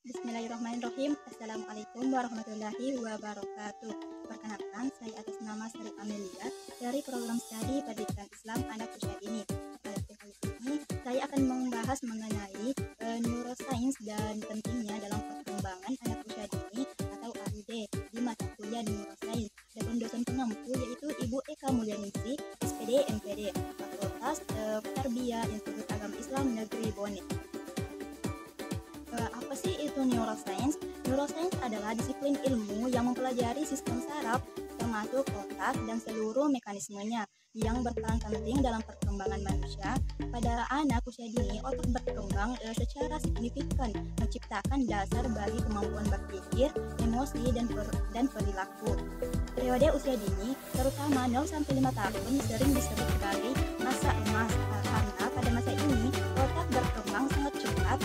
Bismillahirrahmanirrahim. Assalamualaikum warahmatullahi wabarakatuh. Perkenalkan, saya atas nama Sri Amelia dari program studi Pendidikan Islam Anak Usia Dini. Pada kali ini, saya akan membahas mengenai neuroscience dan pentingnya dalam perkembangan anak usia dini atau AUD di mata kuliah neuroscience. Dan dosen pengampu yaitu Ibu Eka Mulyaningsih, SPD MPD, Fakultas Tarbiyah Institut Agama Islam Negeri Bone. Apa sih itu neuroscience? Neuroscience adalah disiplin ilmu yang mempelajari sistem saraf, termasuk otak dan seluruh mekanismenya yang berperan penting dalam perkembangan manusia. Pada anak usia dini, otak berkembang secara signifikan, menciptakan dasar bagi kemampuan berpikir, emosi, dan perilaku. Periode usia dini, terutama 0-5 tahun, sering disebut sebagai masa emas karena pada masa ini otak berkembang sangat cepat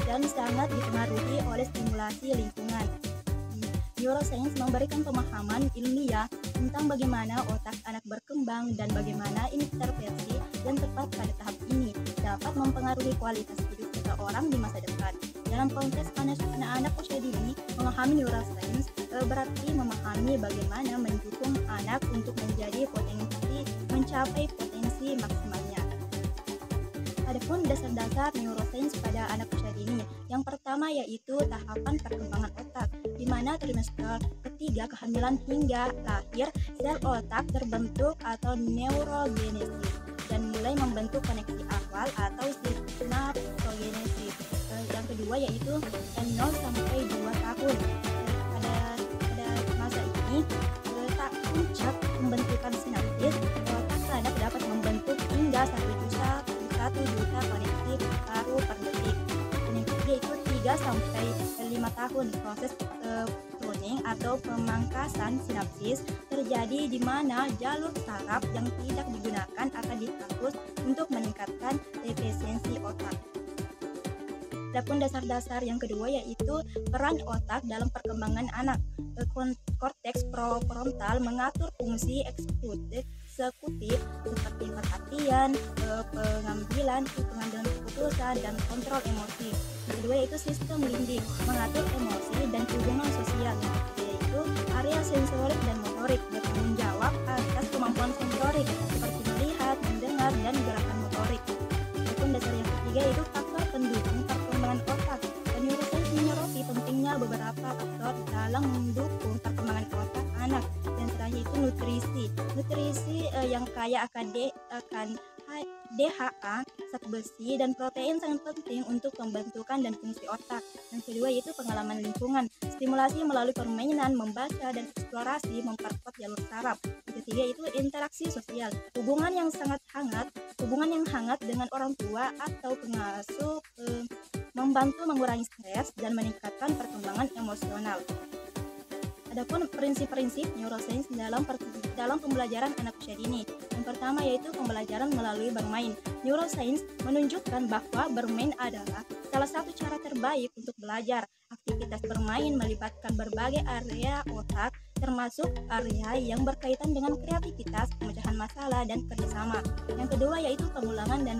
dan sangat dipengaruhi oleh stimulasi lingkungan. Neuroscience memberikan pemahaman ilmiah tentang bagaimana otak anak berkembang dan bagaimana intervensi yang tepat pada tahap ini dapat mempengaruhi kualitas hidup seseorang di masa depan. Dalam konteks anak-anak usia dini, memahami neuroscience berarti memahami bagaimana mendukung anak untuk mencapai potensi maksimalnya. Adapun dasar-dasar neuroscience pada anak usia dini, yang pertama yaitu tahapan perkembangan otak, di mana trimester ketiga kehamilan hingga lahir sel otak terbentuk atau neurogenesis dan mulai membentuk koneksi awal atau synaptogenesis. Yang kedua yaitu 0-2 tahun. Pada masa ini tak puncak pembentukan sinapsis, otak anak dapat membentuk hingga 1 juta koneksi baru per detik. Dan yang ketiga itu 3-5 tahun. Proses pruning atau pemangkasan sinapsis terjadi di mana jalur saraf yang tidak digunakan akan dihapus untuk meningkatkan efisiensi otak. Adapun dasar-dasar yang kedua yaitu peran otak dalam perkembangan anak. Korteks prefrontal mengatur fungsi eksekutif seperti perhatian, pengambilan keputusan, dan kontrol emosi. Yang kedua yaitu sistem limbik, mengatur emosi dan hubungan sosial, yaitu area sensorik dan motorik, bertanggung jawab atas kemampuan sensorik seperti melihat, mendengar, dan gerakan motorik. Adapun dasar yang ketiga yaitu faktor pendukung perkembangan otak. Neuroscience menyoroti pentingnya beberapa faktor dalam mendukung perkembangan otak anak. Yang terakhir itu nutrisi yang kaya akan DHA, zat besi, dan protein sangat penting untuk pembentukan dan fungsi otak. Yang kedua yaitu pengalaman lingkungan, stimulasi melalui permainan, membaca, dan eksplorasi memperkuat jalur saraf. Yang ketiga itu interaksi sosial, hubungan yang hangat dengan orang tua atau pengasuh membantu mengurangi stres dan meningkatkan perkembangan emosional. Adapun prinsip-prinsip neuroscience dalam pembelajaran anak usia dini. Yang pertama yaitu pembelajaran melalui bermain. Neuroscience menunjukkan bahwa bermain adalah salah satu cara terbaik untuk belajar. Aktivitas bermain melibatkan berbagai area otak, termasuk area yang berkaitan dengan kreativitas, pemecahan masalah, dan kerjasama. Yang kedua yaitu pengulangan dan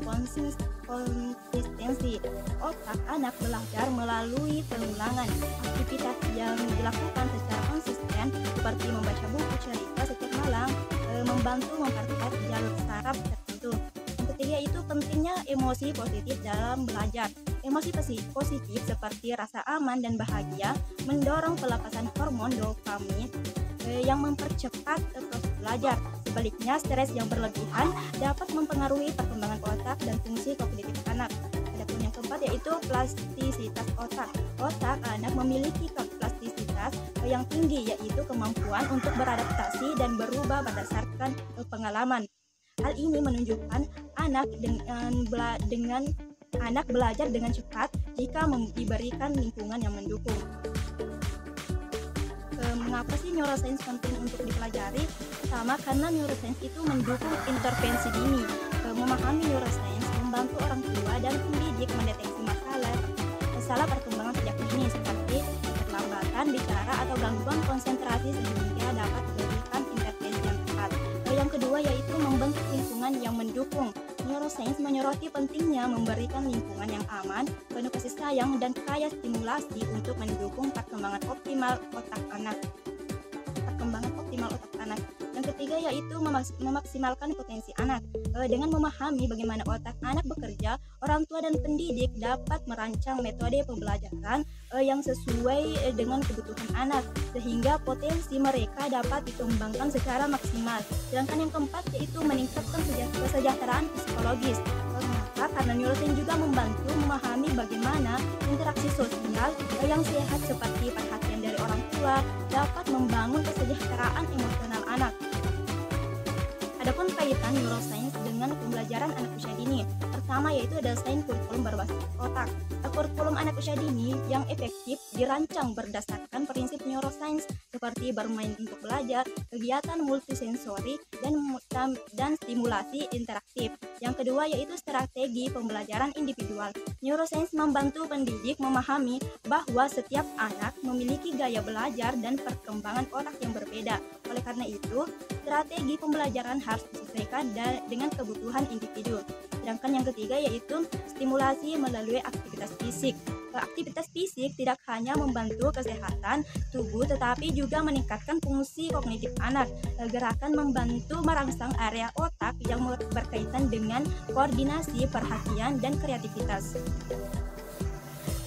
konsistensi. Otak anak belajar melalui pengulangan. Aktivitas yang dilakukan secara konsisten seperti membaca buku cerita setiap malam membantu memperkuat jalur saraf tertentu. Yang ketiga itu pentingnya emosi positif dalam belajar. Emosi positif seperti rasa aman dan bahagia mendorong pelepasan hormon dopamin yang mempercepat proses belajar. Sebaliknya, stres yang berlebihan dapat mempengaruhi perkembangan otak dan fungsi kognitif anak. Adapun yang keempat yaitu plastisitas otak. Otak anak memiliki plastisitas yang tinggi, yaitu kemampuan untuk beradaptasi dan berubah berdasarkan pengalaman. Hal ini menunjukkan anak belajar dengan cepat jika diberikan lingkungan yang mendukung. Mengapa sih neuroscience penting untuk dipelajari? Pertama, karena neuroscience itu mendukung intervensi dini. Memahami neuroscience membantu orang tua dan pendidik mendeteksi masalah perkembangan sejak dini seperti keterlambatan bicara atau gangguan konsentrasi sehingga dapat diberikan intervensi yang tepat. Yang kedua yaitu membentuk lingkungan yang mendukung. Neuroscience menyoroti pentingnya memberikan lingkungan yang aman, penuh kasih sayang, dan kaya stimulasi untuk mendukung perkembangan optimal otak anak. Yang ketiga yaitu memaksimalkan potensi anak. Dengan memahami bagaimana otak anak bekerja, orang tua dan pendidik dapat merancang metode pembelajaran yang sesuai dengan kebutuhan anak, sehingga potensi mereka dapat dikembangkan secara maksimal. Sedangkan yang keempat yaitu meningkatkan kesejahteraan psikologis. Karena neuroscience juga membantu memahami bagaimana interaksi sosial yang sehat seperti perhatian dari orang tua dapat membangun kesejahteraan emosional anak. Adapun kaitan neuroscience dengan pembelajaran anak usia dini, pertama yaitu ada sains kurikulum berbasis otak. Kurikulum anak usia dini yang efektif dirancang berdasarkan prinsip neuroscience seperti bermain untuk belajar, kegiatan multisensori, dan stimulasi interaktif. Yang kedua yaitu strategi pembelajaran individual. Neuroscience membantu pendidik memahami bahwa setiap anak memiliki gaya belajar dan perkembangan otak yang berbeda. Oleh karena itu, strategi pembelajaran harus disesuaikan dengan kebutuhan individu. Sedangkan yang ketiga yaitu stimulasi melalui aktivitas fisik. Aktivitas fisik tidak hanya membantu kesehatan tubuh tetapi juga meningkatkan fungsi kognitif anak. Gerakan membantu merangsang area otak yang berkaitan dengan koordinasi, perhatian, dan kreativitas.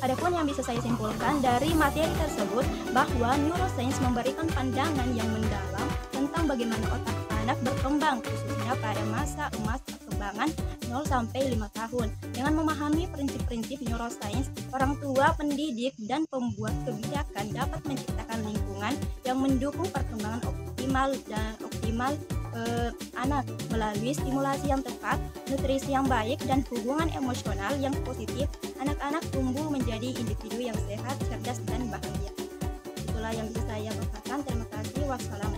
Adapun yang bisa saya simpulkan dari materi tersebut bahwa neuroscience memberikan pandangan yang mendalam tentang bagaimana otak anak berkembang khususnya pada masa emas perkembangan 0 sampai 5 tahun. Dengan memahami prinsip-prinsip neuroscience, orang tua, pendidik, dan pembuat kebijakan dapat menciptakan lingkungan yang mendukung perkembangan optimal anak melalui stimulasi yang tepat, nutrisi yang baik, dan hubungan emosional yang positif. Anak-anak tumbuh menjadi individu yang sehat, cerdas, dan bahagia. Itulah yang bisa saya katakan. Terima kasih. Wassalamualaikum.